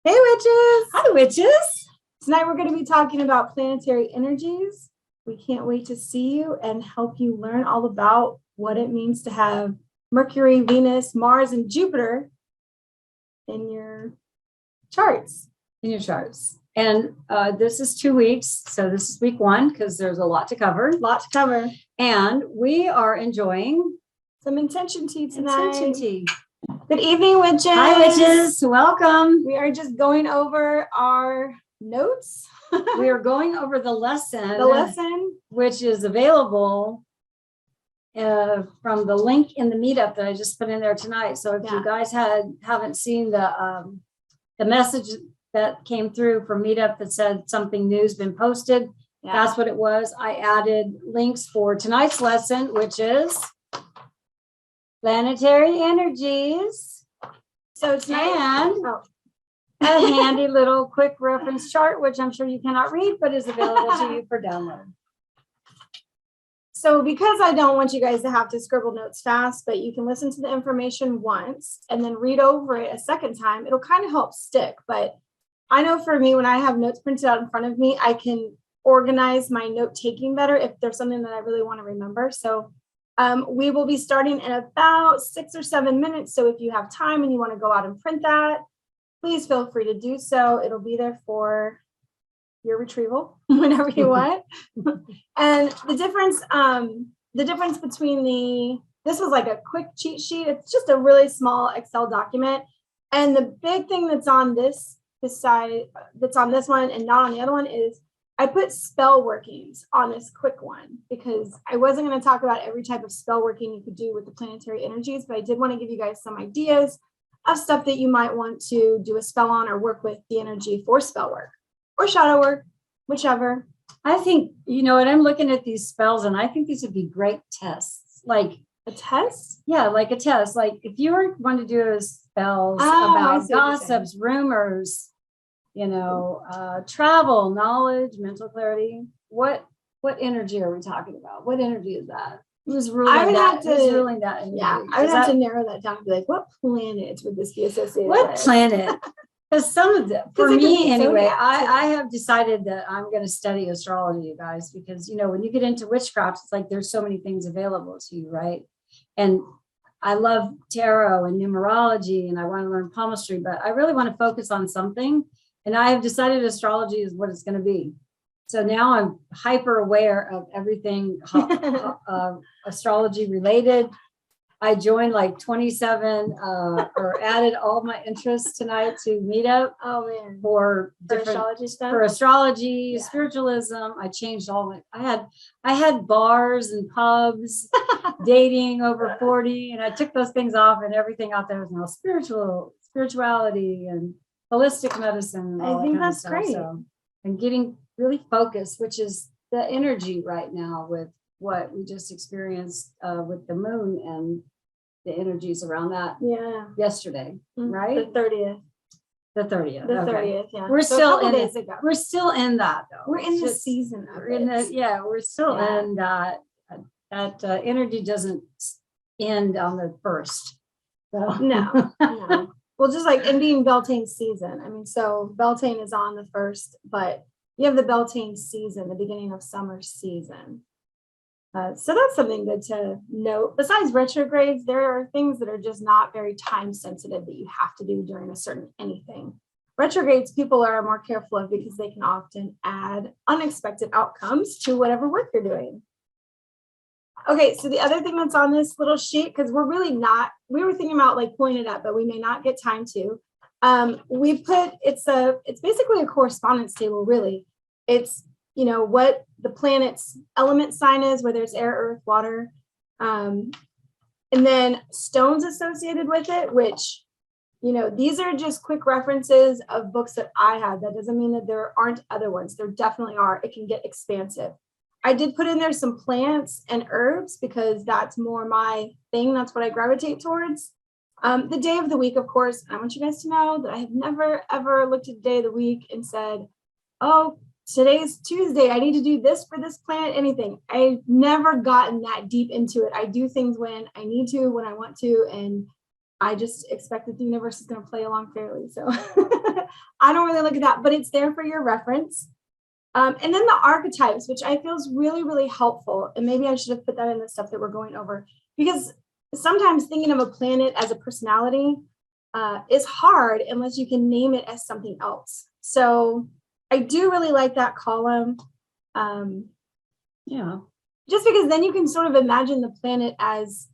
Hey, witches! Hi, witches. Tonight we're going to be talking about planetary energies. We can't wait to see you and help you learn all about what it means to have Mercury, Venus, Mars, and Jupiter in your charts. And this is 2 weeks. So this is week 1 because there's a lot to cover. And we are enjoying some intention tea tonight. Intention tea. Good evening, witches. Hi, witches. Welcome. We are just going over our notes. We are going over the lesson. Which is available from the link in the Meetup that I just put in there tonight. So if you guys haven't seen the message that came through from Meetup that said something new's been posted, that's what it was. I added links for tonight's lesson, which is Planetary Energies. So tonight, a handy little quick reference chart, which I'm sure you cannot read, but is available to you for download. So because I don't want you guys to have to scribble notes fast, but you can listen to the information once and then read over it a second time, it'll kind of help stick. But I know for me, when I have notes printed out in front of me, I can organize my note taking better if there's something that I really want to remember. So we will be starting in about 6 or 7 minutes. So if you have time and you want to go out and print that, please feel free to do so. It'll be there for your retrieval whenever you want. And the difference between this was like a quick cheat sheet. It's just a really small Excel document. And the big thing that's on this side, that's on this one and not on the other one, is I put spell workings on this quick one because I wasn't going to talk about every type of spell working you could do with the planetary energies, but I did want to give you guys some ideas of stuff that you might want to do a spell on or work with the energy for spell work or shadow work, whichever. I think, you know what, I'm looking at these spells and I think these would be great tests. Like a test? Yeah, like a test. Like if you were going to do spells about gossips, rumors, travel, knowledge, mental clarity, what energy are we talking about? What energy is that? Who's ruling that? Who's ruling that energy? Yeah, I would have to narrow that down and be like, what planet would this be associated with? What planet? Because some of them, for me anyway, I have decided that I'm going to study astrology, you guys, because, when you get into witchcraft, it's like there's so many things available to you, right? And I love tarot and numerology and I want to learn palmistry, but I really want to focus on something. And I have decided astrology is what it's going to be. So now I'm hyper aware of everything astrology related. I joined like 27 or added all my interests tonight to Meetup. Oh man, for astrology stuff. For astrology, spiritualism. I changed all my. I had bars and pubs, dating over 40, and I took those things off, and everything out there was now spirituality and holistic medicine. And all I think that's great. So I'm getting really focused, which is the energy right now with what we just experienced with the moon and the energies around that yesterday, right? The 30th. The 30th. The 30th, yeah. We're so still in days ago. We're still in that though. We're in the season of we're still in that. That energy doesn't end on the 1st. So. No. Well, just like in being Beltane season. I mean, so Beltane is on the 1st, but you have the Beltane season, the beginning of summer season. So that's something good to note. Besides retrogrades, there are things that are just not very time sensitive that you have to do during a certain anything. Retrogrades, people are more careful of because they can often add unexpected outcomes to whatever work you're doing. Okay, so the other thing that's on this little sheet, because we were thinking about like pulling it up, but we may not get time to. It's basically a correspondence table, really. It's what the planet's element sign is, whether it's air, earth, water, and then stones associated with it, which, these are just quick references of books that I have. That doesn't mean that there aren't other ones. There definitely are. It can get expansive. I did put in there some plants and herbs because that's more my thing. That's what I gravitate towards. The day of the week, of course, I want you guys to know that I have never, ever looked at the day of the week and said, oh, today's Tuesday, I need to do this for this planet, anything. I've never gotten that deep into it. I do things when I need to, when I want to, and I just expect that the universe is going to play along fairly. So I don't really look at that, but it's there for your reference. And then the archetypes, which I feel is really, really helpful. And maybe I should have put that in the stuff that we're going over, because sometimes thinking of a planet as a personality is hard unless you can name it as something else. So I do really like that column. Yeah. Just because then you can sort of imagine the planet as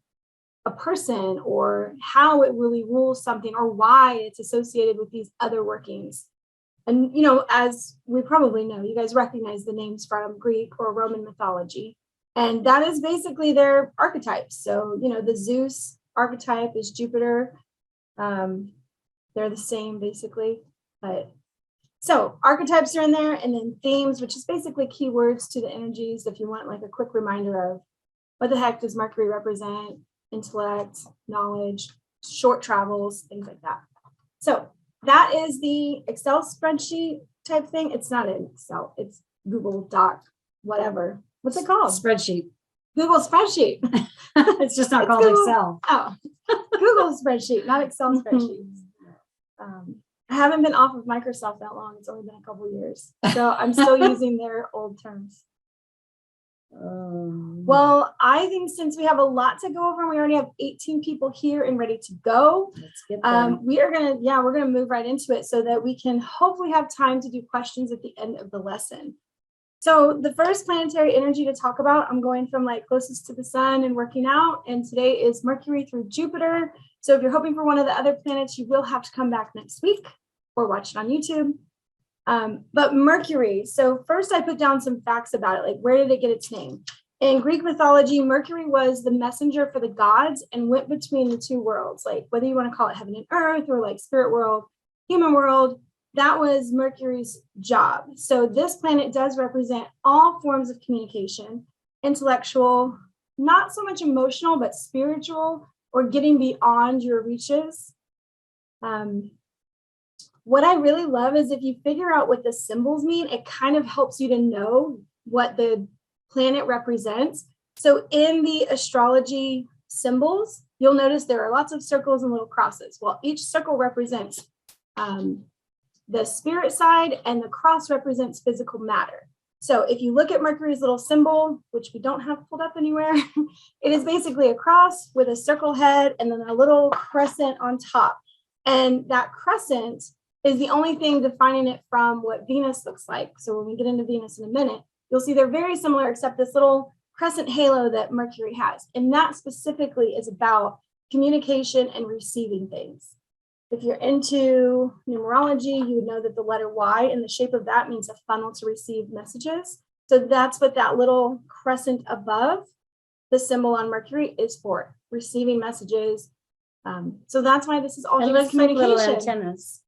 a person, or how it really rules something, or why it's associated with these other workings. And, you know, as we probably know, you guys recognize the names from Greek or Roman mythology. And that is basically their archetypes. So, you know, the Zeus archetype is Jupiter. They're the same basically. But so archetypes are in there, and then themes, which is basically keywords to the energies. If you want like a quick reminder of what the heck does Mercury represent, intellect, knowledge, short travels, things like that. So that is the Excel spreadsheet type thing. It's not an Excel, it's Google Doc, whatever. What's it called? Spreadsheet. Google spreadsheet. It's just not called Google, Excel. Oh, Google spreadsheet, not Excel spreadsheets. I haven't been off of Microsoft that long. It's only been a couple of years. So I'm still using their old terms. Well, I think since we have a lot to go over, and we already have 18 people here and ready to go, Let's get there. we're gonna move right into it so that we can hopefully have time to do questions at the end of the lesson. So the first planetary energy to talk about, I'm going from like closest to the sun and working out, and today is Mercury through Jupiter. So if you're hoping for one of the other planets, you will have to come back next week or watch it on YouTube. But Mercury, so first I put down some facts about it, like where did it get its name? In Greek mythology, Mercury was the messenger for the gods and went between the two worlds, like whether you want to call it heaven and earth or like spirit world, human world, that was Mercury's job. So this planet does represent all forms of communication, intellectual, not so much emotional, but spiritual, or getting beyond your reaches. What I really love is if you figure out what the symbols mean, it kind of helps you to know what the planet represents. So in the astrology symbols, you'll notice there are lots of circles and little crosses. Well, each circle represents the spirit side, and the cross represents physical matter. So if you look at Mercury's little symbol, which we don't have pulled up anywhere, it is basically a cross with a circle head and then a little crescent on top. And that crescent is the only thing defining it from what Venus looks like. So when we get into Venus in a minute, you'll see they're very similar, except this little crescent halo that Mercury has. And that specifically is about communication and receiving things. If you're into numerology, you would know that the letter Y in the shape of that means a funnel to receive messages. So that's what that little crescent above the symbol on Mercury is for, receiving messages. So that's why this is all It looks like little communication. antennas.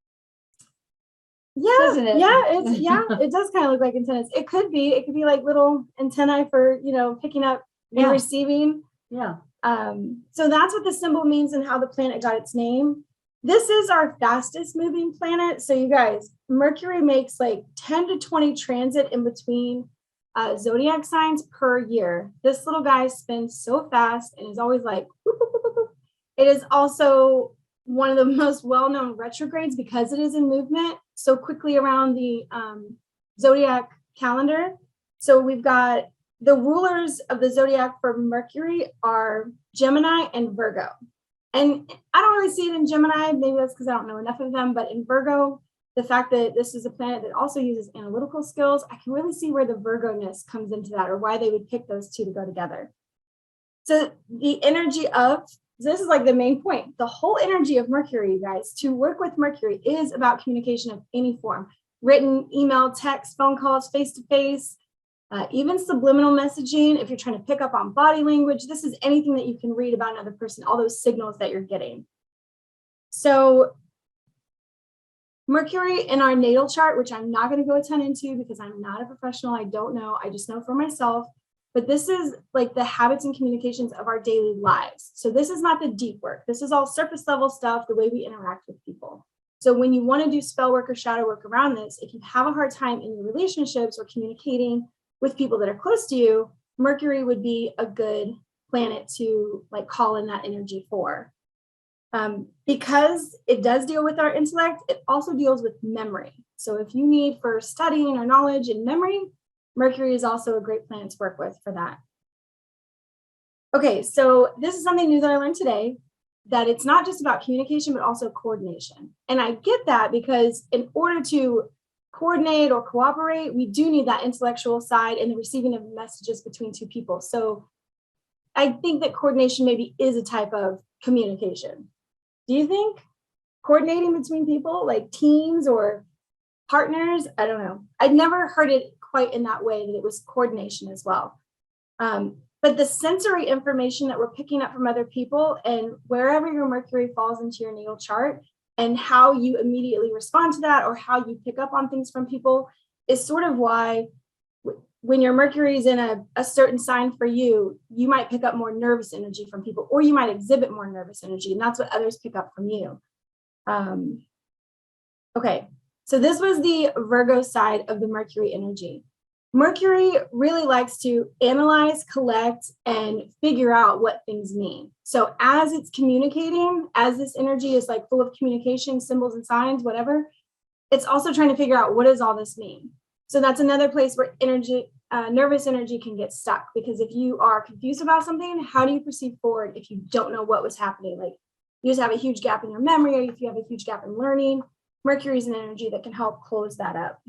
Yeah, Doesn't it? It does kind of look like antennas. It could be like little antennae for, picking up and receiving. Yeah. So that's what the symbol means and how the planet got its name. This is our fastest moving planet. So you guys, Mercury makes like 10 to 20 transit in between zodiac signs per year. This little guy spins so fast and is always like, whoop, whoop, whoop, whoop. It is also one of the most well-known retrogrades because it is in movement so quickly around the zodiac calendar. So we've got the rulers of the zodiac for Mercury are Gemini and Virgo. And I don't really see it in Gemini, maybe that's because I don't know enough of them, but in Virgo, the fact that this is a planet that also uses analytical skills, I can really see where the Virgo-ness comes into that, or why they would pick those two to go together. So the energy of, this is like the main point, the whole energy of Mercury, you guys, to work with Mercury is about communication of any form, written, email, text, phone calls, face-to-face, even subliminal messaging. If you're trying to pick up on body language, this is anything that you can read about another person, all those signals that you're getting. So Mercury in our natal chart, which I'm not going to go a ton into because I'm not a professional, I don't know, I just know for myself, but this is like the habits and communications of our daily lives. So this is not the deep work. This is all surface level stuff, the way we interact with people. So when you want to do spell work or shadow work around this, if you have a hard time in your relationships or communicating with people that are close to you, Mercury would be a good planet to like call in that energy for. Because it does deal with our intellect, it also deals with memory. So if you need for studying or knowledge and memory, Mercury is also a great planet to work with for that. Okay, so this is something new that I learned today, that it's not just about communication, but also coordination. And I get that because in order to coordinate or cooperate, we do need that intellectual side and the receiving of messages between two people. So I think that coordination maybe is a type of communication. Do you think coordinating between people, like teams or partners? I don't know. I'd never heard it quite in that way, that it was coordination as well. But the sensory information that we're picking up from other people, and wherever your Mercury falls into your natal chart, and how you immediately respond to that or how you pick up on things from people, is sort of why when your Mercury is in a certain sign for you, you might pick up more nervous energy from people, or you might exhibit more nervous energy, and that's what others pick up from you. Okay, so this was the Virgo side of the Mercury energy. Mercury really likes to analyze, collect, and figure out what things mean. So as it's communicating, as this energy is like full of communication, symbols and signs, whatever, it's also trying to figure out, what does all this mean? So that's another place where nervous energy can get stuck, because if you are confused about something, how do you proceed forward if you don't know what was happening? Like, you just have a huge gap in your memory, or if you have a huge gap in learning, Mercury is an energy that can help close that up.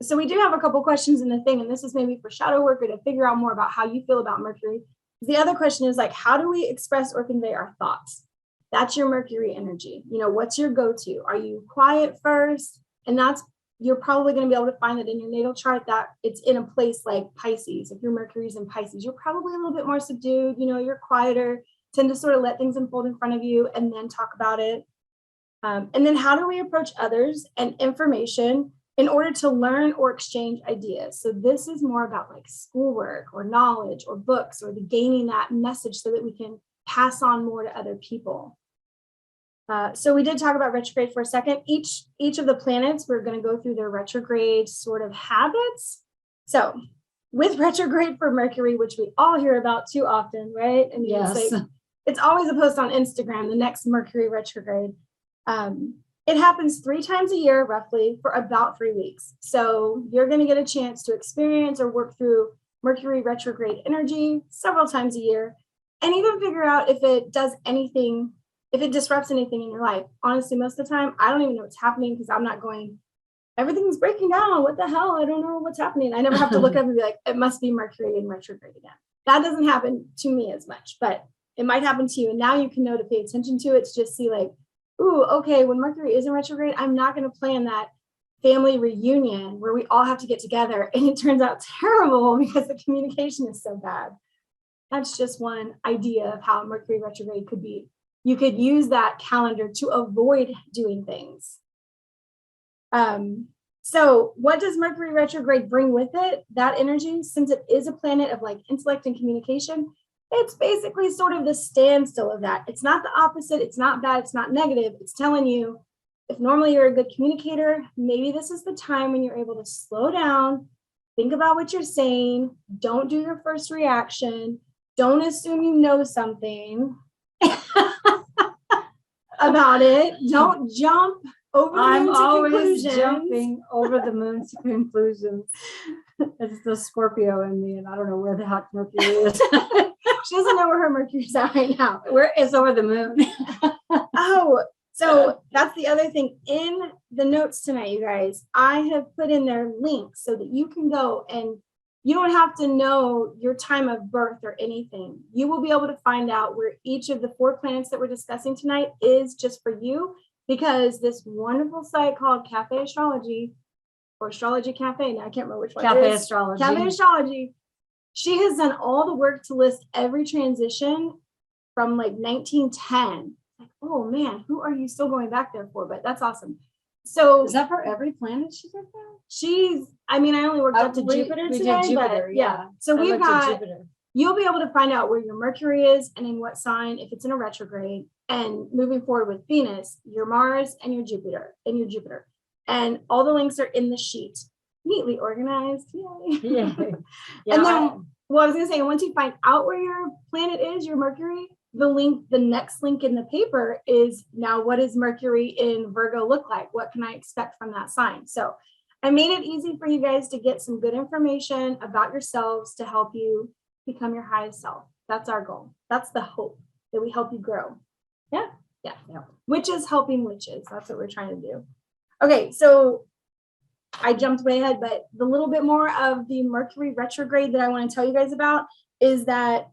So we do have a couple questions in the thing, and this is maybe for shadow work or to figure out more about how you feel about Mercury. The other question is like, how do we express or convey our thoughts? That's your Mercury energy. You know, what's your go-to? Are you quiet first? And you're probably going to be able to find that in your natal chart, that it's in a place like Pisces. If your Mercury's in Pisces, you're probably a little bit more subdued, you know, you're quieter, tend to sort of let things unfold in front of you and then talk about it. And then how do we approach others and information in order to learn or exchange ideas? So this is more about like schoolwork or knowledge or books, or the gaining that message so that we can pass on more to other people. So we did talk about retrograde for a second. Each of the planets, we're going to go through their retrograde sort of habits. So with retrograde for Mercury, which we all hear about too often, right? I mean, yes. It's always a post on Instagram, the next Mercury retrograde. It happens 3 times a year, roughly, for about 3 weeks. So you're going to get a chance to experience or work through Mercury retrograde energy several times a year, and even figure out if it does anything, if it disrupts anything in your life. Honestly, most of the time, I don't even know what's happening, because I'm not going, everything's breaking down. What the hell? I don't know what's happening. I never have to look up and be like, it must be Mercury in retrograde again. That doesn't happen to me as much, but it might happen to you. And now you can know to pay attention to it, to just see like, ooh, okay, when Mercury is in retrograde, I'm not going to plan that family reunion where we all have to get together and it turns out terrible because the communication is so bad. That's just one idea of how Mercury retrograde could be. You could use that calendar to avoid doing things. So what does Mercury retrograde bring with it? That energy, since it is a planet of like intellect and communication, it's basically sort of the standstill of that. It's not the opposite. It's not bad. It's not negative. It's telling you, if normally you're a good communicator, maybe this is the time when you're able to slow down, think about what you're saying. Don't do your first reaction. Don't assume you know something about it. Don't jump over the moon to always conclusions. jumping over the moon to conclusions. It's the Scorpio in me, and I don't know where the heck Mercury is. She doesn't know where her Mercury's at right now. It's over the moon. Oh, so that's the other thing. In the notes tonight, you guys, I have put in their links so that you can go, and you don't have to know your time of birth or anything. You will be able to find out where each of the 4 planets that we're discussing tonight is just for you, because this wonderful site called Cafe Astrology, or Astrology Cafe, now I can't remember which one Cafe it is. Astrology. Cafe Astrology. She has done all the work to list every transition from like 1910. Like, oh man, who are you still going back there for? But that's awesome. So is that for every planet she did that? I only worked up to Jupiter we today, did Jupiter, but yeah. So we've got, you'll be able to find out where your Mercury is and in what sign, if it's in a retrograde, and moving forward with Venus, your Mars, and your Jupiter, and all the links are in the sheet, neatly organized. Yay. Yeah. And then, well, I was gonna say, once you find out where your planet is, your Mercury, the next link in the paper is now, what does Mercury in Virgo look like? What can I expect from that sign? So I made it easy for you guys to get some good information about yourselves to help you become your highest self. That's our goal. That's the hope, that we help you grow. Yeah. Witches helping witches. That's what we're trying to do. Okay, so I jumped way ahead, but the little bit more of the Mercury retrograde that I want to tell you guys about is that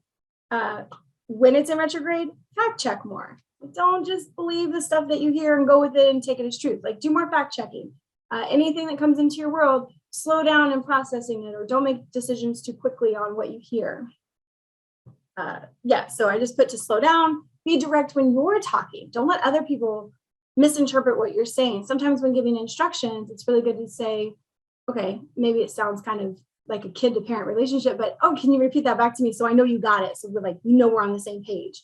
when it's in retrograde, fact check more. Don't just believe the stuff that you hear and go with it and take it as truth. Like, do more fact checking. Anything that comes into your world, slow down in processing it, or don't make decisions too quickly on what you hear. So I just put to slow down, be direct when you're talking. Don't let other people misinterpret what you're saying. Sometimes when giving instructions, it's really good to say, okay, maybe it sounds kind of like a kid to parent relationship, but oh, can you repeat that back to me so I know you got it? So we're like, we're on the same page.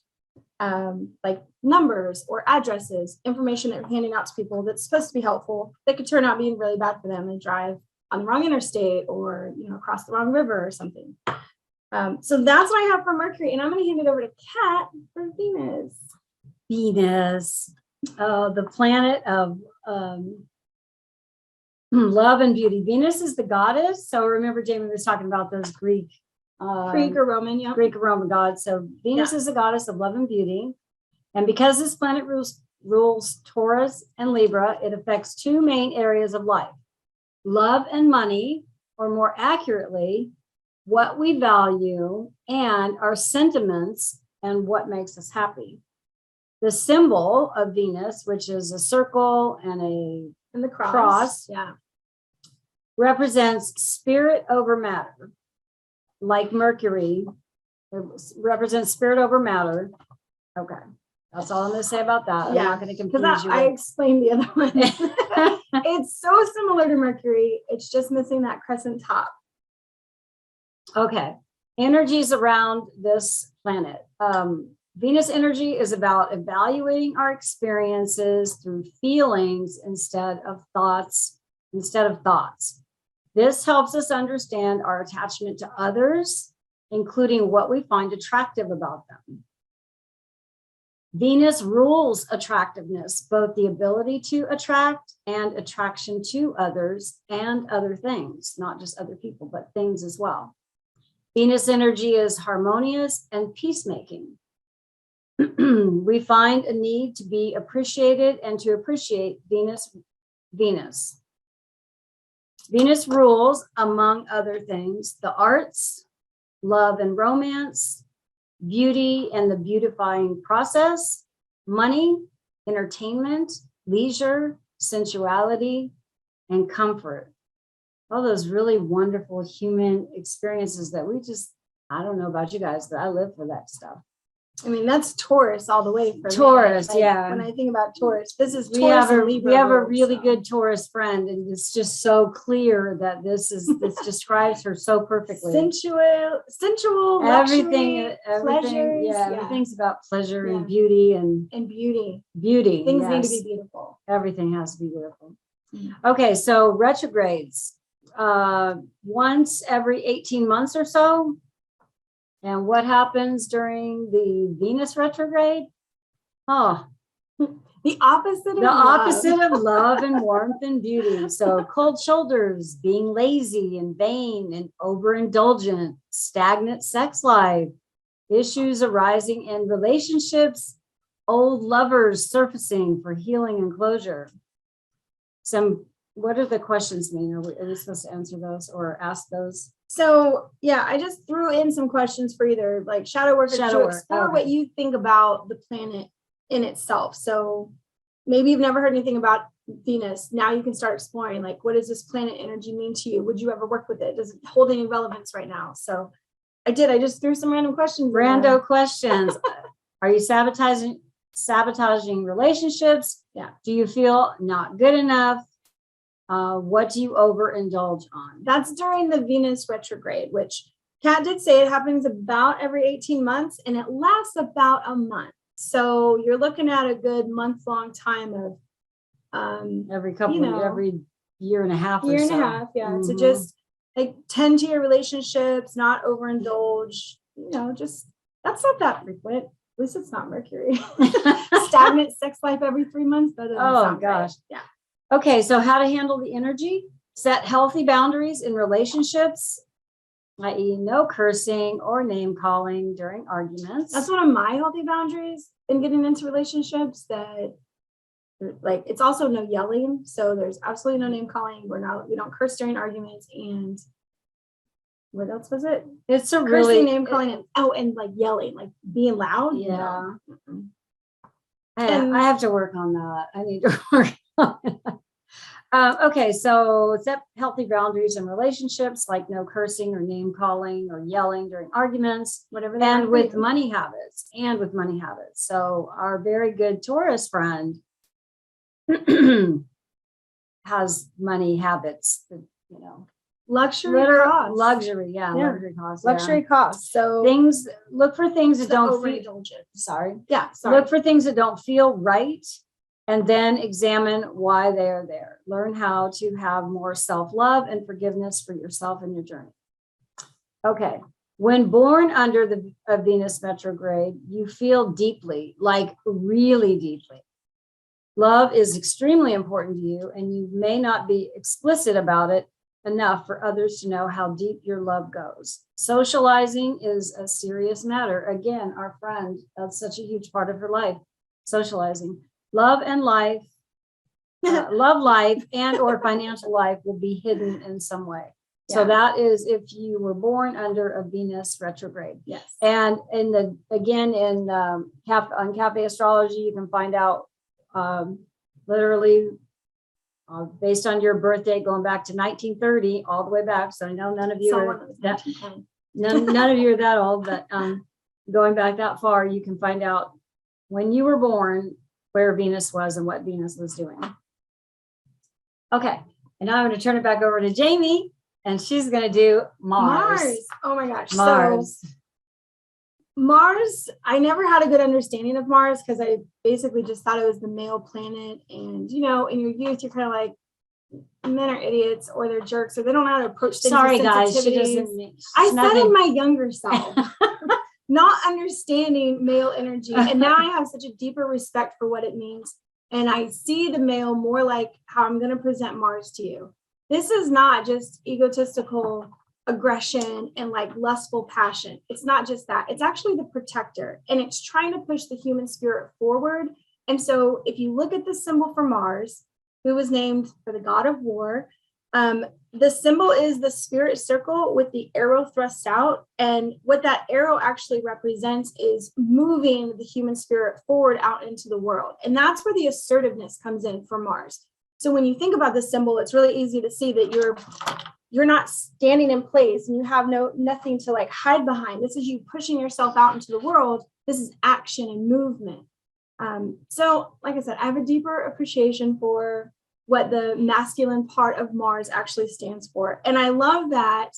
Like numbers or addresses, information that you're handing out to people that's supposed to be helpful, that could turn out being really bad for them. They drive on the wrong interstate or, across the wrong river or something. So that's what I have for Mercury, and I'm going to hand it over to Kat for Venus. Venus, the planet of love and beauty. Venus is the goddess. So remember, Jayme was talking about those Greek or Roman, yeah. Greek or Roman gods. So Venus is the goddess of love and beauty. And because this planet rules Taurus and Libra, it affects two main areas of life: love and money, or more accurately, what we value and our sentiments and what makes us happy. The symbol of Venus, which is a circle and the cross, represents spirit over matter. Like Mercury, it represents spirit over matter. Okay, that's all I'm going to say about that. I'm not going to confuse you. I explained the other one. It's so similar to Mercury. It's just missing that crescent top. Okay, energies around this planet. Venus energy is about evaluating our experiences through feelings instead of thoughts. This helps us understand our attachment to others, including what we find attractive about them. Venus rules attractiveness, both the ability to attract and attraction to others and other things, not just other people, but things as well. Venus energy is harmonious and peacemaking. We find a need to be appreciated and to appreciate Venus. Venus rules, among other things, the arts, love and romance, beauty and the beautifying process, money, entertainment, leisure, sensuality, and comfort. All those really wonderful human experiences that I don't know about you guys, but I live for that stuff. I mean, that's Taurus all the way for Taurus, me. When I think about Taurus, this is we Taurus. We have a really good Taurus friend, and it's just so clear that this describes her so perfectly. Sensual, everything, pleasures, everything's about pleasure and beauty and beauty. Things need to be beautiful. Everything has to be beautiful. Okay, so retrogrades, once every 18 months or so. And what happens during the Venus retrograde? The opposite of love and warmth and beauty. So cold shoulders, being lazy and vain and overindulgent, stagnant sex life, issues arising in relationships, old lovers surfacing for healing and closure. What do the questions mean? Are we supposed to answer those or ask those? So I just threw in some questions for either like shadow work or explore what you think about the planet in itself. So maybe you've never heard anything about Venus. Now you can start exploring, like, what does this planet energy mean to you? Would you ever work with it? Does it hold any relevance right now? So I just threw some random questions. Questions. Are you sabotaging relationships? Yeah. Do you feel not good enough? What do you overindulge on? That's during the Venus retrograde, which Kat did say it happens about every 18 months and it lasts about a month. So you're looking at a good month-long time of every year and a half. Mm-hmm. So just like tend to your relationships, not overindulge. Just that's not that frequent. least it's not Mercury. Stagnant sex life every 3 months. That doesn't sound gosh. Right. Yeah. Okay, so how to handle the energy? Set healthy boundaries in relationships, i.e., no cursing or name calling during arguments. That's one of my healthy boundaries in getting into relationships. That, like, it's also no yelling. So there's absolutely no name calling. We don't curse during arguments. And what else was it? It's a Cursing, really name calling, and like yelling, like being loud. Yeah. No. I have to work on that. I need to work on it. Okay, so set healthy boundaries in relationships, like no cursing or name calling or yelling during arguments, Whatever. and with money habits. So our very good Taurus friend has money habits, that, Luxury costs. luxury costs. Luxury costs. So look for things that don't feel, Sorry. look for things that don't feel right, and then examine why they are there. Learn how to have more self-love and forgiveness for yourself and your journey. Okay. When born under a Venus retrograde, you feel deeply, like really deeply. Love is extremely important to you, and you may not be explicit about it enough for others to know how deep your love goes. Socializing is a serious matter. Again, our friend, that's such a huge part of her life, socializing. Love life and or financial life will be hidden in some way. So that is if you were born under a Venus retrograde. Yes. And on Cafe Astrology, you can find out literally based on your birth date going back to 1930 all the way back. So I know none of you are that none of you are that old, but going back that far, you can find out when you were born where Venus was and what Venus was doing. Okay, and now I'm going to turn it back over to Jayme, and she's going to do Mars. Oh my gosh. Mars. So Mars, I never had a good understanding of Mars because I basically just thought it was the male planet. And, in your youth, you're kind of like, men are idiots or they're jerks or they don't know how to approach things. Sorry, guys. I said in my younger self, not understanding male energy. And now I have such a deeper respect for what it means. And I see the male more like how I'm going to present Mars to you. This is not just egotistical aggression and like lustful passion. It's not just that. It's actually the protector, and it's trying to push the human spirit forward. And so if you look at the symbol for Mars, who was named for the god of war, the symbol is the spirit circle with the arrow thrust out. And what that arrow actually represents is moving the human spirit forward out into the world. And that's where the assertiveness comes in for Mars. So when you think about this symbol, it's really easy to see that you're not standing in place and you have nothing to like hide behind. This is you pushing yourself out into the world. This is action and movement. So like I said, I have a deeper appreciation for what the masculine part of Mars actually stands for. And I love that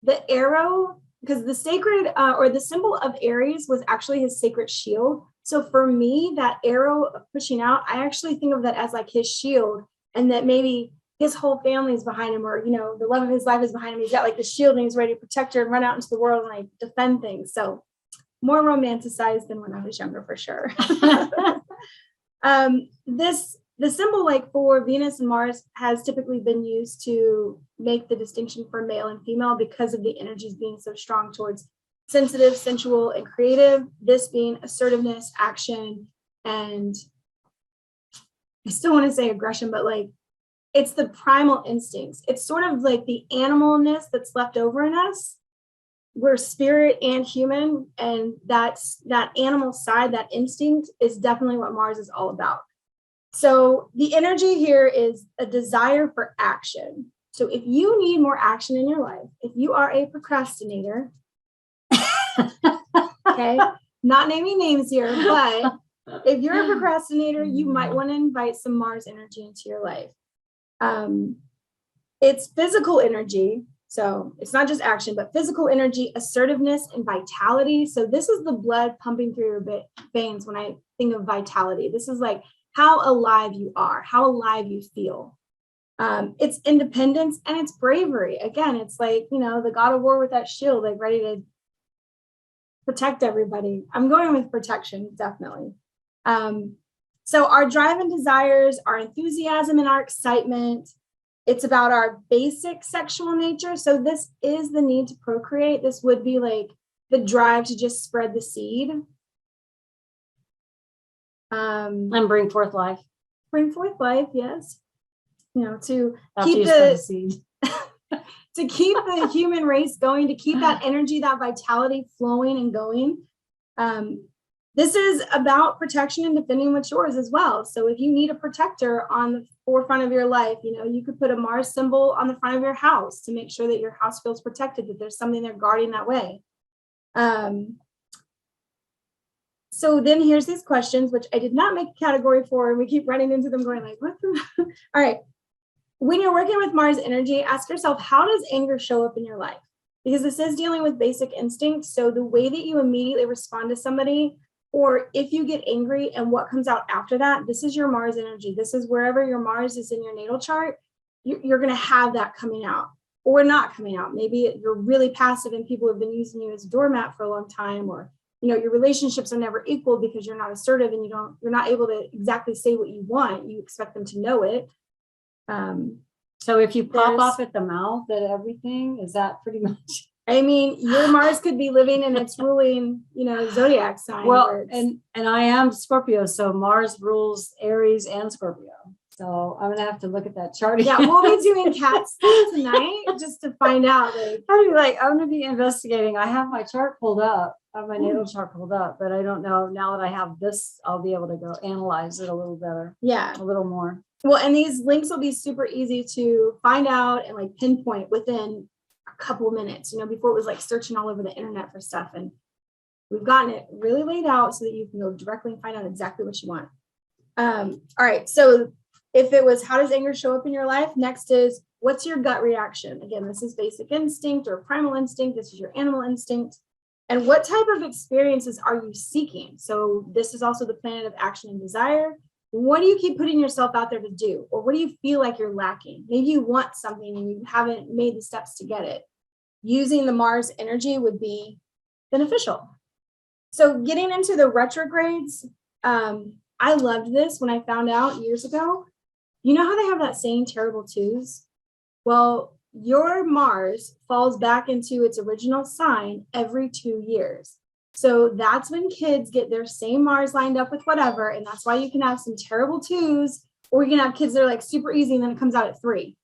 the arrow, because the sacred or the symbol of Aries was actually his sacred shield. So for me, that arrow of pushing out, I actually think of that as like his shield, and that maybe his whole family is behind him, or, the love of his life is behind him. He's got like the shield and he's ready to protect her and run out into the world and like defend things. So more romanticized than when I was younger, for sure. The symbol like for Venus and Mars has typically been used to make the distinction for male and female because of the energies being so strong towards sensitive, sensual, and creative. This being assertiveness, action, and I still want to say aggression, but like it's the primal instincts. It's sort of like the animalness that's left over in us. We're spirit and human, and that animal side, that instinct, is definitely what Mars is all about. So the energy here is a desire for action. So if you need more action in your life, if you are a procrastinator, okay, not naming names here, but if you're a procrastinator, you might want to invite some Mars energy into your life. It's physical energy. So it's not just action, but physical energy, assertiveness, and vitality. So this is the blood pumping through your veins when I think of vitality. This is like how alive you are, how alive you feel. It's independence and it's bravery. Again, it's like, the god of war with that shield, like ready to protect everybody. I'm going with protection, definitely. So our drive and desires, our enthusiasm and our excitement, it's about our basic sexual nature. So this is the need to procreate. This would be like the drive to just spread the seed. And bring forth life. Bring forth life, yes. To After keep the seed. to keep the human race going, to keep that energy, that vitality flowing and going. This is about protection and defending what's yours as well. So if you need a protector on the forefront of your life, you could put a Mars symbol on the front of your house to make sure that your house feels protected, that there's something there guarding that way. So then here's these questions, which I did not make a category for, and we keep running into them going like, what the? All right. When you're working with Mars energy, ask yourself, how does anger show up in your life? Because this is dealing with basic instincts. So the way that you immediately respond to somebody, or if you get angry and what comes out after that, this is your Mars energy. This is wherever your Mars is in your natal chart, you're going to have that coming out or not coming out. Maybe you're really passive and people have been using you as a doormat for a long time, or your relationships are never equal because you're not assertive and you're not able to exactly say what you want. You expect them to know it. So if you pop off at the mouth at everything, is that pretty much? I mean, your Mars could be living in its ruling, zodiac sign. Well, and I am Scorpio, so Mars rules Aries and Scorpio. So I'm gonna have to look at that chart. Yeah, we'll be doing cat stuff tonight just to find out. I'm gonna be investigating. I have my chart pulled up. I have my natal chart pulled up, but I don't know. Now that I have this, I'll be able to go analyze it a little better. Yeah, a little more. Well, and these links will be super easy to find out and like pinpoint within a couple of minutes. Before it was like searching all over the internet for stuff, and we've gotten it really laid out so that you can go directly and find out exactly what you want. All right. So if it was, how does anger show up in your life? Next is, what's your gut reaction? Again, this is basic instinct or primal instinct. This is your animal instinct. And what type of experiences are you seeking? So this is also the planet of action and desire. What do you keep putting yourself out there to do? Or what do you feel like you're lacking? Maybe you want something and you haven't made the steps to get it. Using the Mars energy would be beneficial. So getting into the retrogrades, I loved this when I found out years ago. You know how they have that saying, terrible twos? Well, your Mars falls back into its original sign every 2 years. So that's when kids get their same Mars lined up with whatever. And that's why you can have some terrible twos, or you can have kids that are like super easy and then it comes out at 3.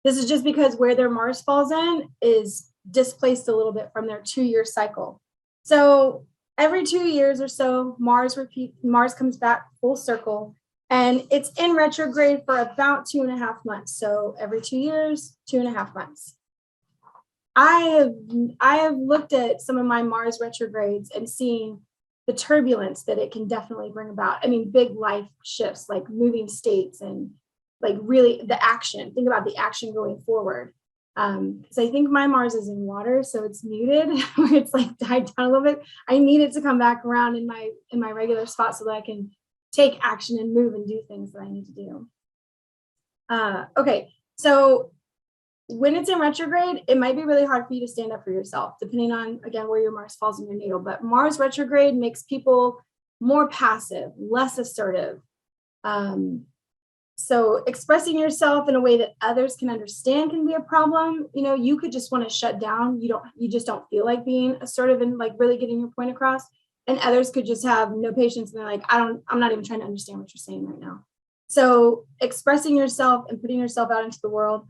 This is just because where their Mars falls in is displaced a little bit from their 2-year cycle. So every 2 years or so, Mars comes back full circle, and it's in retrograde for about 2.5 months. So every 2 years, 2.5 months. I have looked at some of my Mars retrogrades and seen the turbulence that it can definitely bring about. I mean, big life shifts, like moving states and like really the action. Think about the action going forward. Because I think my Mars is in water, so it's muted, where it's like died down a little bit. I need it to come back around in my regular spot so that I can take action and move and do things that I need to do. Okay, so when it's in retrograde, it might be really hard for you to stand up for yourself, depending on, again, where your Mars falls in your natal. But Mars retrograde makes people more passive, less assertive. So expressing yourself in a way that others can understand can be a problem. You could just want to shut down. You just don't feel like being assertive and like really getting your point across. And others could just have no patience and they're like, I'm not even trying to understand what you're saying right now. So expressing yourself and putting yourself out into the world.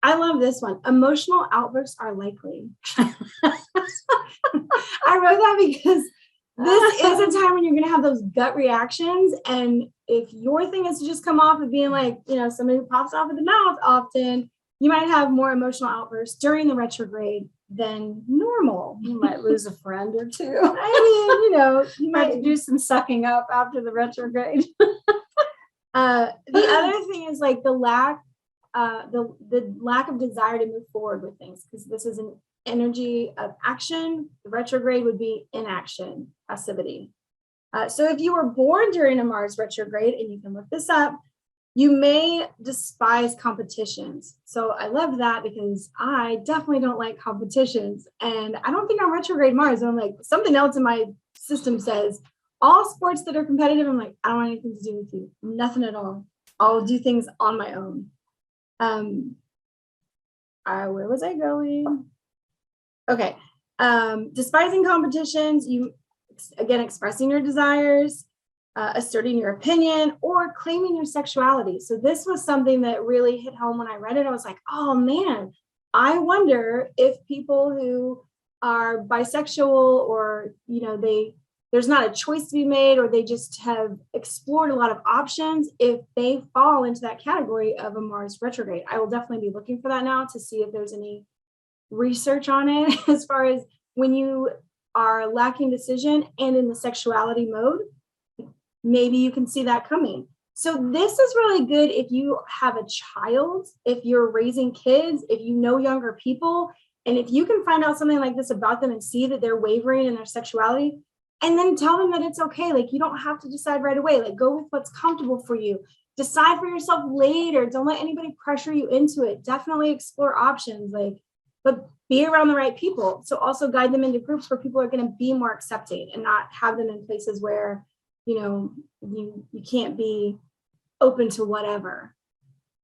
I love this one. Emotional outbursts are likely. I wrote that because this is a time when you're going to have those gut reactions. And if your thing is to just come off of being like, somebody who pops off at the mouth often, you might have more emotional outbursts during the retrograde than normal. You might lose a friend or two. I mean, you might do some sucking up after the retrograde. The other thing is like the lack of desire to move forward with things, because this is an energy of action. The retrograde would be inaction, passivity. So if you were born during a Mars retrograde, and you can look this up, You may despise competitions. So I love that because I definitely don't like competitions. And I don't think I'm retrograde Mars. I'm like, something else in my system says all sports that are competitive, I'm like, I don't want anything to do with you. Nothing at all. I'll do things on my own. Where was I going? Okay. Despising competitions, you again expressing your desires, asserting your opinion, or claiming your sexuality. So this was something that really hit home when I read it. I was like, oh man, I wonder if people who are bisexual or, there's not a choice to be made, or they just have explored a lot of options, if they fall into that category of a Mars retrograde. I will definitely be looking for that now to see if there's any research on it as far as when you are lacking decision and in the sexuality mode, maybe you can see that coming. So this is really good if you have a child, if you're raising kids, if you know younger people, and if you can find out something like this about them and see that they're wavering in their sexuality, and then tell them that it's okay. Like, you don't have to decide right away. Like, go with what's comfortable for you. Decide for yourself later. Don't let anybody pressure you into it. Definitely explore options, but be around the right people. So also guide them into groups where people are going to be more accepting and not have them in places where you can't be open to whatever.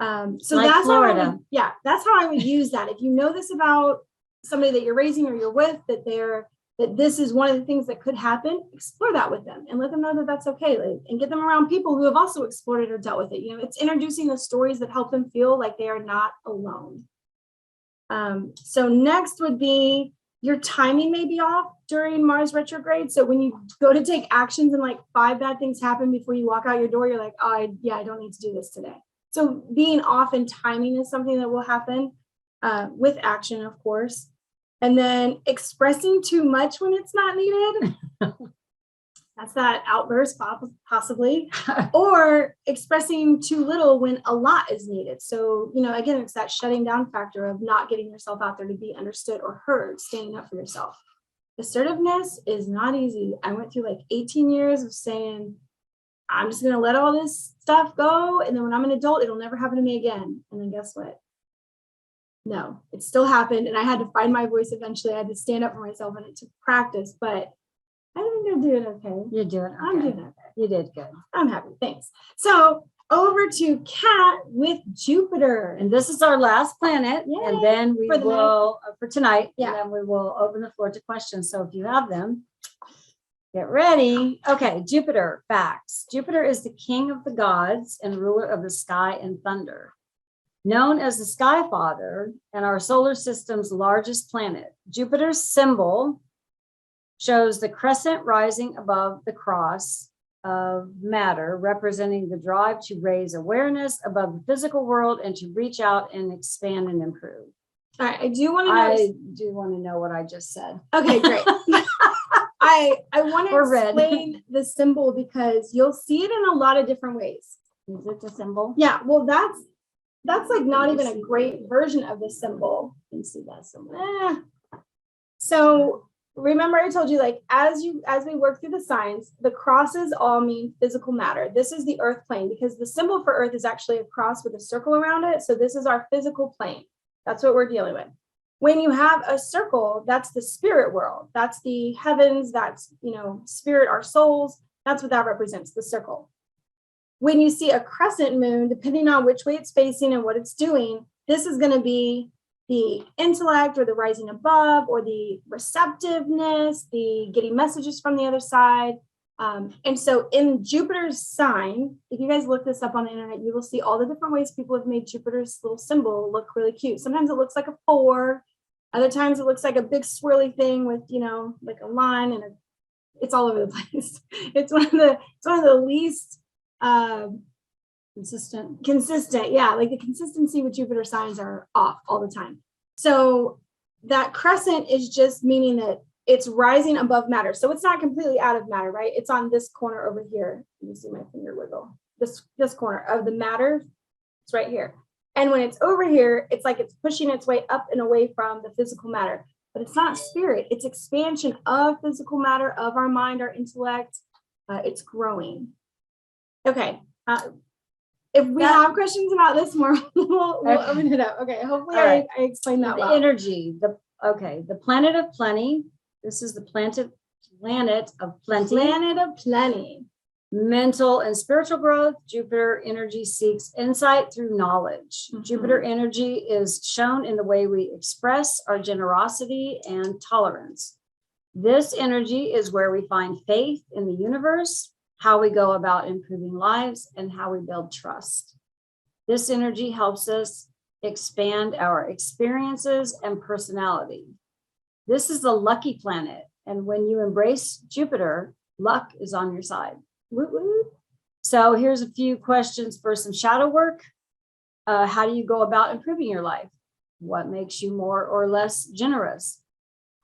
So like that's Florida. That's how I would use that. If you know this about somebody that you're raising or you're with, that this is one of the things that could happen, explore that with them and let them know that that's okay. And get them around people who have also explored it or dealt with it. It's introducing the stories that help them feel like they are not alone. So next would be your timing may be off during Mars retrograde. So when you go to take actions and like 5 bad things happen before you walk out your door, you're like, I don't need to do this today. So being off in timing is something that will happen with action, of course. And then expressing too much when it's not needed. That's that outburst, possibly. Or expressing too little when a lot is needed. So, again, it's that shutting down factor of not getting yourself out there to be understood or heard, standing up for yourself. Assertiveness is not easy. I went through like 18 years of saying, I'm just going to let all this stuff go. And then when I'm an adult, it'll never happen to me again. And then guess what? No, it still happened. And I had to find my voice eventually. I had to stand up for myself, and it took practice, but I think I'm doing okay. You're doing okay. I'm doing okay. You did good. I'm happy. Thanks. So over to Kat with Jupiter. And this is our last planet. Yay. And then we will, for tonight, Yeah. And then we will open the floor to questions. So if you have them, get ready. Okay, Jupiter, facts. Jupiter is the king of the gods and ruler of the sky and thunder. Known as the Sky Father and our solar system's largest planet, Jupiter's symbol shows the crescent rising above the cross of matter, representing the drive to raise awareness above the physical world and to reach out and expand and improve. All right, I do want to know what I just said. Okay, great. I want to explain the symbol because you'll see it in a lot of different ways. Is it the symbol? Yeah, well, that's like not even a great version of the symbol. You can see that symbol. So remember I told you, like, as we work through the signs, the crosses all mean physical matter. This is the earth plane because the symbol for earth is actually a cross with a circle around it. So this is our physical plane. That's what we're dealing with. When you have a circle, that's the spirit world. That's the heavens. That's, spirit, our souls. That's what that represents, the circle. When you see a crescent moon, depending on which way it's facing and what it's doing, this is going to be the intellect or the rising above or the receptiveness, the getting messages from the other side. And so in Jupiter's sign, if you guys look this up on the internet, you will see all the different ways people have made Jupiter's little symbol look really cute. Sometimes it looks like a 4. Other times it looks like a big swirly thing with, like a line, and it's all over the place. It's one of the least consistent. Yeah, like the consistency with Jupiter signs are off all the time. So that crescent is just meaning that it's rising above matter. So it's not completely out of matter, right? It's on this corner over here. You can see my finger wiggle. This corner of the matter, it's right here. And when it's over here, it's like it's pushing its way up and away from the physical matter. But it's not spirit. It's expansion of physical matter, of our mind, our intellect. It's growing. Okay. if we have questions about this more, we'll open it up. Okay. Hopefully I explained that the well. energy, the planet of plenty. This is the planet of plenty. Planet of plenty. Mental and spiritual growth. Jupiter energy seeks insight through knowledge. Jupiter energy is shown in the way we express our generosity and tolerance. This energy is where we find faith in the universe, how we go about improving lives, and how we build trust. This energy helps us expand our experiences and personality. This is the lucky planet, and when you embrace Jupiter, luck is on your side. So here's a few questions for some shadow work. How do you go about improving your life? What makes you more or less generous?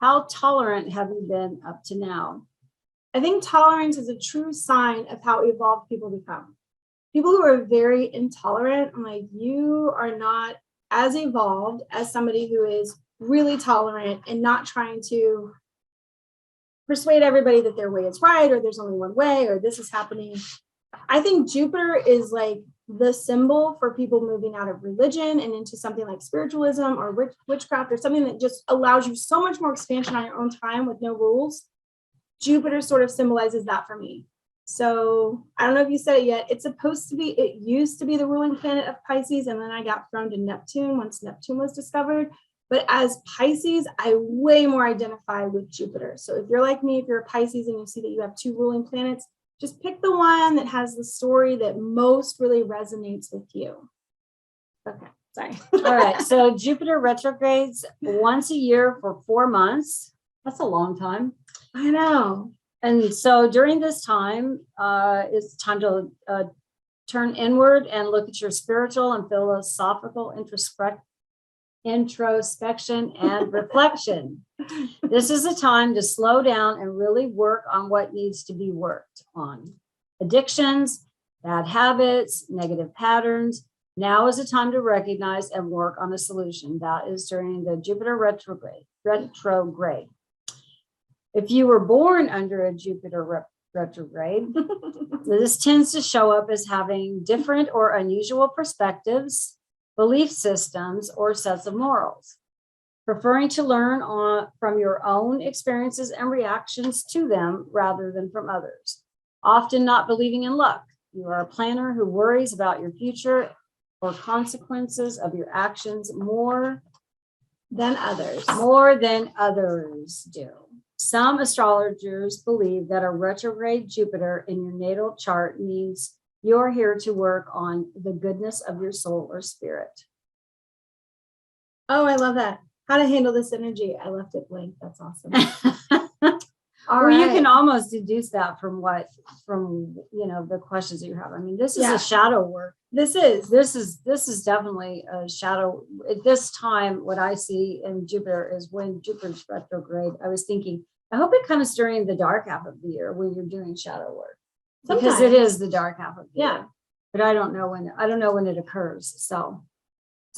How tolerant have you been up to now? I think tolerance is a true sign of how evolved people become. People who are very intolerant, I'm like, you are not as evolved as somebody who is really tolerant and not trying to persuade everybody that their way is right, or there's only one way, or this is happening. I think Jupiter is like the symbol for people moving out of religion and into something like spiritualism or witchcraft, or something that just allows you so much more expansion on your own time with no rules. Jupiter sort of symbolizes that for me. So I don't know if you said it yet. It used to be the ruling planet of Pisces, and then I got thrown to Neptune once Neptune was discovered. But as Pisces, I way more identify with Jupiter. So if you're like me, if you're a Pisces and you see that you have two ruling planets, just pick the one that has the story that most really resonates with you. Okay, sorry. All right, so Jupiter retrogrades once a year for 4 months. That's a long time. I know. And so during this time, it's time to turn inward and look at your spiritual and philosophical introspection and reflection. This is a time to slow down and really work on what needs to be worked on. Addictions, bad habits, negative patterns. Now is a time to recognize and work on a solution. That is during the Jupiter retrograde. If you were born under a Jupiter retrograde, this tends to show up as having different or unusual perspectives, belief systems, or sets of morals, preferring to learn from your own experiences and reactions to them rather than from others, often not believing in luck. You are a planner who worries about your future or consequences of your actions more than others do. Some astrologers believe that a retrograde Jupiter in your natal chart means you're here to work on the goodness of your soul or spirit. Oh, I love that. How to handle this energy. I left it blank. That's awesome. You can almost deduce that from the questions that you have. I mean, this is a shadow work. This is definitely a shadow. At this time, what I see in Jupiter is when Jupiter's retrograde. I was thinking, I hope it comes during the dark half of the year when you're doing shadow work. Because it is the dark half of the year. But I don't know when it occurs. So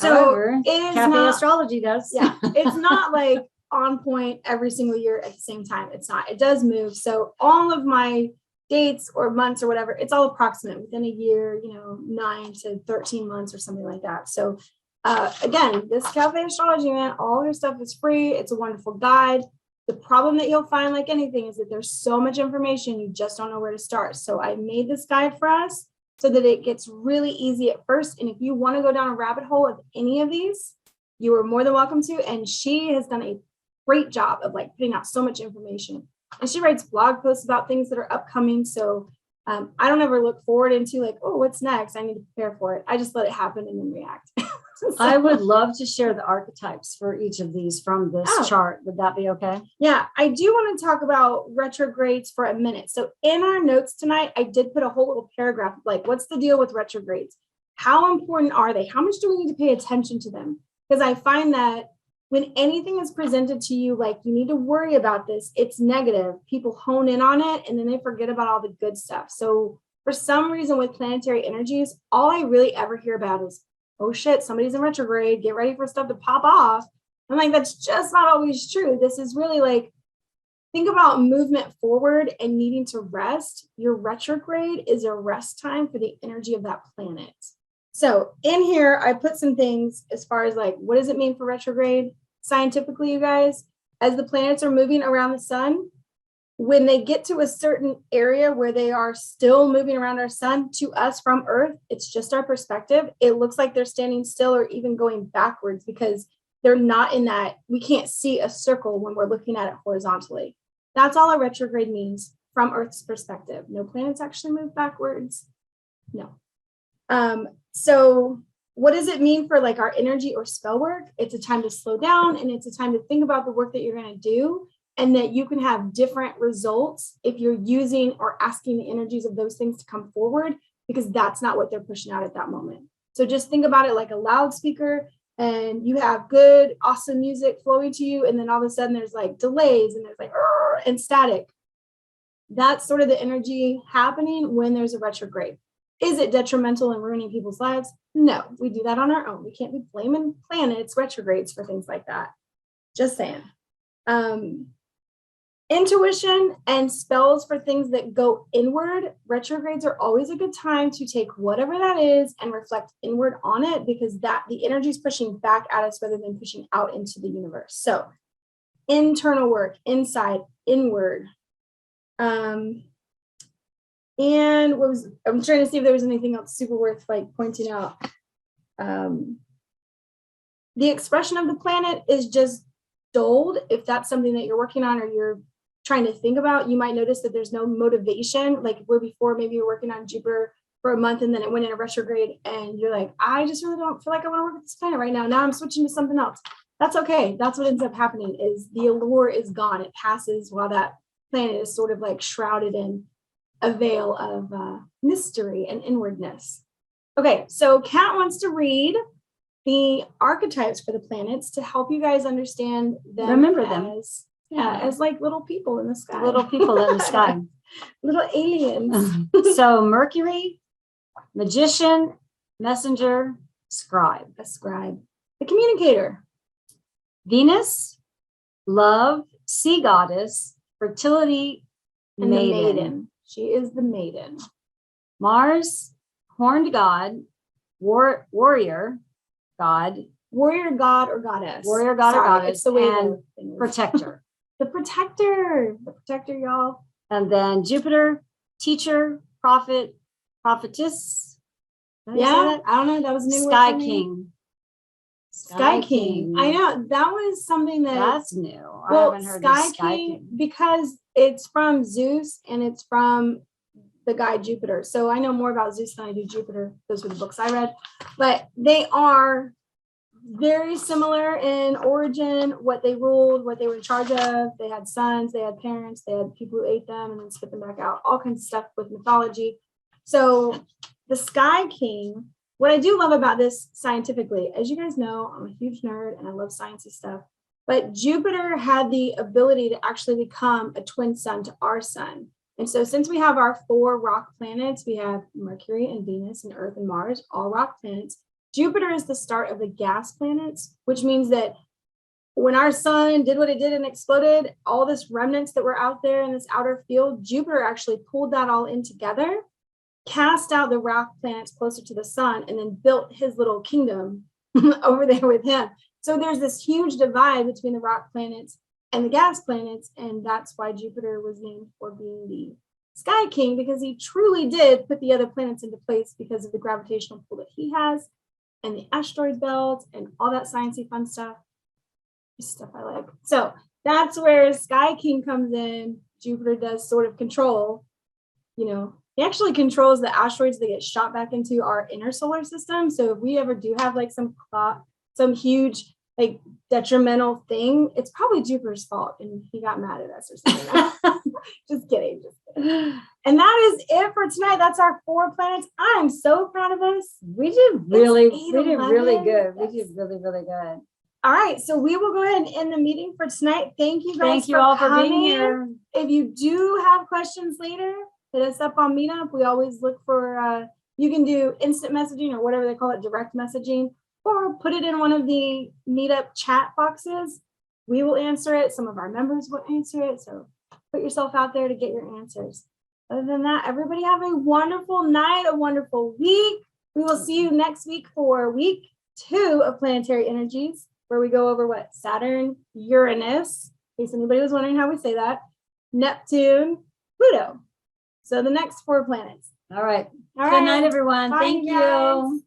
however, Cafe Astrology does. Yeah, it's not like on point every single year at the same time. It's not. It does move. So all of my dates or months or whatever, it's all approximate within a year, 9 to 13 months or something like that. So again, this Cafe Astrology, man, all your stuff is free. It's a wonderful guide. The problem that you'll find, like anything, is that there's so much information, you just don't know where to start. So I made this guide for us so that it gets really easy at first. And if you want to go down a rabbit hole of any of these, you are more than welcome to. And she has done a great job of putting out so much information. And she writes blog posts about things that are upcoming. So I don't ever look forward into what's next? I need to prepare for it. I just let it happen and then react. So, I would love to share the archetypes for each of these from this chart. Would that be okay? Yeah, I do want to talk about retrogrades for a minute. So in our notes tonight, I did put a whole little paragraph what's the deal with retrogrades? How important are they? How much do we need to pay attention to them? Because I find that when anything is presented to you, you need to worry about this, it's negative. People hone in on it and then they forget about all the good stuff. So for some reason with planetary energies, all I really ever hear about is, oh shit, somebody's in retrograde, get ready for stuff to pop off. I'm that's just not always true. This is really think about movement forward and needing to rest. Your retrograde is a rest time for the energy of that planet. So in here, I put some things as far as like, what does it mean for retrograde? Scientifically, you guys, as the planets are moving around the sun, when they get to a certain area where they are still moving around our sun, to us from Earth, it's just our perspective. It looks like they're standing still or even going backwards because they're not in that, we can't see a circle when we're looking at it horizontally. That's all a retrograde means from Earth's perspective. No planets actually move backwards. No. So what does it mean for like our energy or spell work? It's a time to slow down, and it's a time to think about the work that you're going to do, and that you can have different results if you're using or asking the energies of those things to come forward, because that's not what they're pushing out at that moment. So just think about it like a loudspeaker, and you have good, awesome music flowing to you, and then all of a sudden there's like delays and there's like and static. That's sort of the energy happening when there's a retrograde. Is it detrimental and ruining people's lives? No, we do that on our own. We can't be blaming planets, retrogrades for things like that. Just saying. Intuition and spells for things that go inward. Retrogrades are always a good time to take whatever that is and reflect inward on it, because that the energy is pushing back at us rather than pushing out into the universe. So internal work, inside, inward. And I'm trying to see if there was anything else super worth like pointing out. The expression of the planet is just dulled. If that's something that you're working on or you're trying to think about, you might notice that there's no motivation. Like where before, maybe you're working on Jupiter for a month and then it went in a retrograde and you're like, I just really don't feel like I want to work with this planet right now. Now I'm switching to something else. That's okay. That's what ends up happening, is the allure is gone. It passes while that planet is sort of like shrouded in a veil of mystery and inwardness. Okay, so Kat wants to read the archetypes for the planets to help you guys understand them. Remember them. As like little people in the sky. Little people in the sky. Little aliens. So Mercury, magician, messenger, scribe. A scribe. The communicator. Venus, love, sea goddess, fertility, And maiden. the maiden. She is the maiden. Mars, horned god, warrior god. Warrior god or goddess. Warrior god or goddess, it's the way and the thing is. protector. The protector. The protector, y'all. And then Jupiter, teacher, prophet, prophetess. Did I say Yeah, that? I don't know. That was a new word Sky for me. king. Sky King. I know that was something that. That's new. I Well, haven't heard Sky of Sky King, King. because it's from Zeus and it's from the guy Jupiter. So I know more about Zeus than I do Jupiter. Those were the books I read. But they are very similar in origin, what they ruled, what they were in charge of. They had sons, they had parents, they had people who ate them and then spit them back out, all kinds of stuff with mythology. So the Sky King, what I do love about this scientifically, as you guys know, I'm a huge nerd and I love sciencey stuff, but Jupiter had the ability to actually become a twin sun to our sun. And so since we have our 4 rock planets, we have Mercury and Venus and Earth and Mars, all rock planets. Jupiter is the start of the gas planets, which means that when our sun did what it did and exploded, all this remnants that were out there in this outer field, Jupiter actually pulled that all in together, cast out the rock planets closer to the sun, and then built his little kingdom over there with him. So there's this huge divide between the rock planets and the gas planets, and that's why Jupiter was named for being the Sky King, because he truly did put the other planets into place because of the gravitational pull that he has, and the asteroid belt, and all that sciencey fun stuff. Stuff I like. So that's where Sky King comes in. Jupiter does sort of control, he actually controls the asteroids that get shot back into our inner solar system. So if we ever do have like some huge like detrimental thing, it's probably Jupiter's fault and he got mad at us or something. Just kidding. And that is it for tonight. That's our 4 planets. I'm so proud of us. We did really good. We Yes. did really good. All right, so we will go ahead and end the meeting for tonight. Thank you guys. Thank you all for being coming. here. If you do have questions later, hit us up on Meetup. We always look for, you can do instant messaging or whatever they call it, direct messaging, or put it in one of the Meetup chat boxes. We will answer it. Some of our members will answer it. So put yourself out there to get your answers. Other than that, everybody have a wonderful night, a wonderful week. We will see you next week for week 2 of Planetary Energies, where we go over what? Saturn, Uranus, in case anybody was wondering how we say that, Neptune, Pluto. So the next 4 planets. All right. All Good right. night, everyone. Bye, Thank you guys. you.